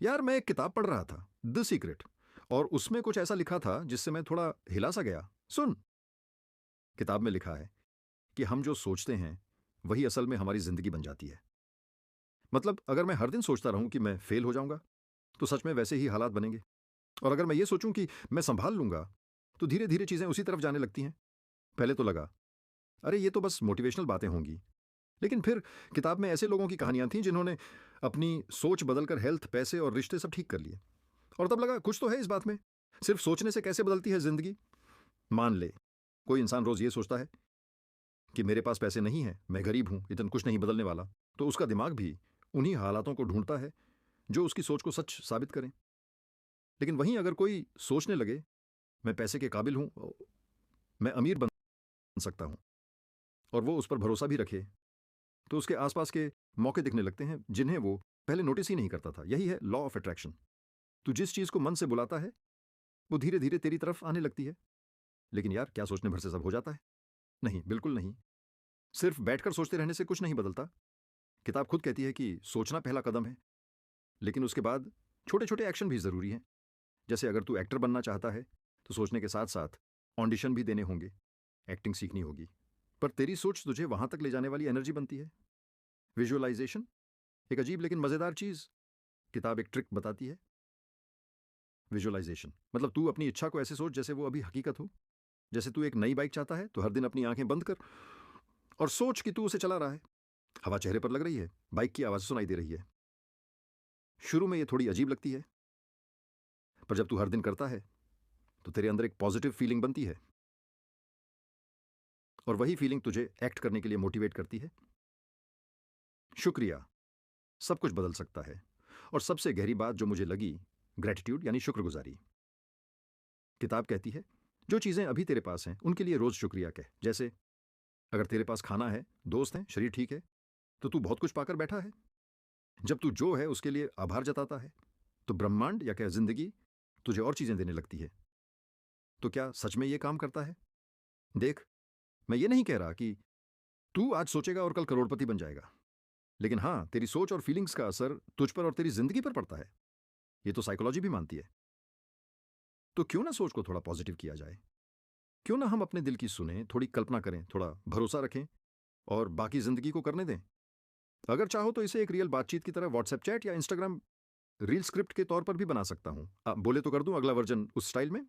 यार मैं एक किताब पढ़ रहा था, द सीक्रेट, और उसमें कुछ ऐसा लिखा था जिससे मैं थोड़ा हिला सा गया। सुन। किताब में लिखा है कि हम जो सोचते हैं वही असल में हमारी जिंदगी बन जाती है। मतलब अगर मैं हर दिन सोचता रहूं कि मैं फेल हो जाऊंगा तो सच में वैसे ही हालात बनेंगे। और अगर मैं ये सोचूं कि मैं संभाल लूंगा तो धीरे धीरे चीजें उसी तरफ जाने लगती हैं। पहले तो लगा अरे ये तो बस मोटिवेशनल बातें होंगी, लेकिन फिर किताब में ऐसे लोगों की कहानियां थीं जिन्होंने अपनी सोच बदलकर हेल्थ, पैसे और रिश्ते सब ठीक कर लिए। और तब लगा कुछ तो है इस बात में। सिर्फ सोचने से कैसे बदलती है जिंदगी। मान ले कोई इंसान रोज ये सोचता है कि मेरे पास पैसे नहीं है, मैं गरीब हूं, इतना कुछ नहीं बदलने वाला, तो उसका दिमाग भी उन्हीं हालातों को ढूंढता है जो उसकी सोच को सच साबित करें। लेकिन वहीं अगर कोई सोचने लगे मैं पैसे के काबिल हूं, मैं अमीर बन सकता हूं, और वो उस पर भरोसा भी रखे, तो उसके आसपास के मौके दिखने लगते हैं जिन्हें वो पहले नोटिस ही नहीं करता था। यही है लॉ ऑफ अट्रैक्शन। तू जिस चीज को मन से बुलाता है वो धीरे धीरे तेरी तरफ आने लगती है। लेकिन यार क्या सोचने भर से सब हो जाता है? नहीं, बिल्कुल नहीं। सिर्फ बैठकर सोचते रहने से कुछ नहीं बदलता। किताब खुद कहती है कि सोचना पहला कदम है, लेकिन उसके बाद छोटे छोटे एक्शन भी जरूरी हैं। जैसे अगर तू एक्टर बनना चाहता है तो सोचने के साथ साथ ऑडिशन भी देने होंगे, एक्टिंग सीखनी होगी। पर तेरी सोच तुझे वहां तक ले जाने वाली एनर्जी बनती है। विजुअलाइजेशन एक अजीब लेकिन मजेदार चीज। किताब एक ट्रिक बताती है। विजुअलाइजेशन मतलब तू अपनी इच्छा को ऐसे सोच जैसे वो अभी हकीकत हो। जैसे तू एक नई बाइक चाहता है तो हर दिन अपनी आंखें बंद कर और सोच कि तू उसे चला रहा है। हवा चेहरे पर लग रही है, बाइक की आवाज सुनाई दे रही है। शुरू में ये थोड़ी अजीब लगती है, पर जब तू हर दिन करता है तो तेरे अंदर एक पॉजिटिव फीलिंग बनती है, और वही फीलिंग तुझे एक्ट करने के लिए मोटिवेट करती है। शुक्रिया सब कुछ बदल सकता है। और सबसे गहरी बात जो मुझे लगी, ग्रेटिट्यूड यानी शुक्रगुजारी। किताब कहती है जो चीजें अभी तेरे पास हैं उनके लिए रोज शुक्रिया कह। जैसे अगर तेरे पास खाना है, दोस्त हैं, शरीर ठीक है, तो तू बहुत कुछ पाकर बैठा है। जब तू जो है उसके लिए आभार जताता है तो ब्रह्मांड या क्या जिंदगी तुझे और चीजें देने लगती है। तो क्या सच में ये काम करता है? देख, मैं ये नहीं कह रहा कि तू आज सोचेगा और कल करोड़पति बन जाएगा, लेकिन हाँ तेरी सोच और फीलिंग्स का असर तुझ पर और तेरी जिंदगी पर पड़ता है। ये तो साइकोलॉजी भी मानती है। तो क्यों ना सोच को थोड़ा पॉजिटिव किया जाए? क्यों ना हम अपने दिल की सुने, थोड़ी कल्पना करें, थोड़ा भरोसा रखें और बाकी जिंदगी को करने दें। अगर चाहो तो इसे एक रियल बातचीत की तरह व्हाट्सएप चैट या इंस्टाग्राम रील स्क्रिप्ट के तौर पर भी बना सकता हूं। बोले तो कर दूं अगला वर्जन उस स्टाइल में।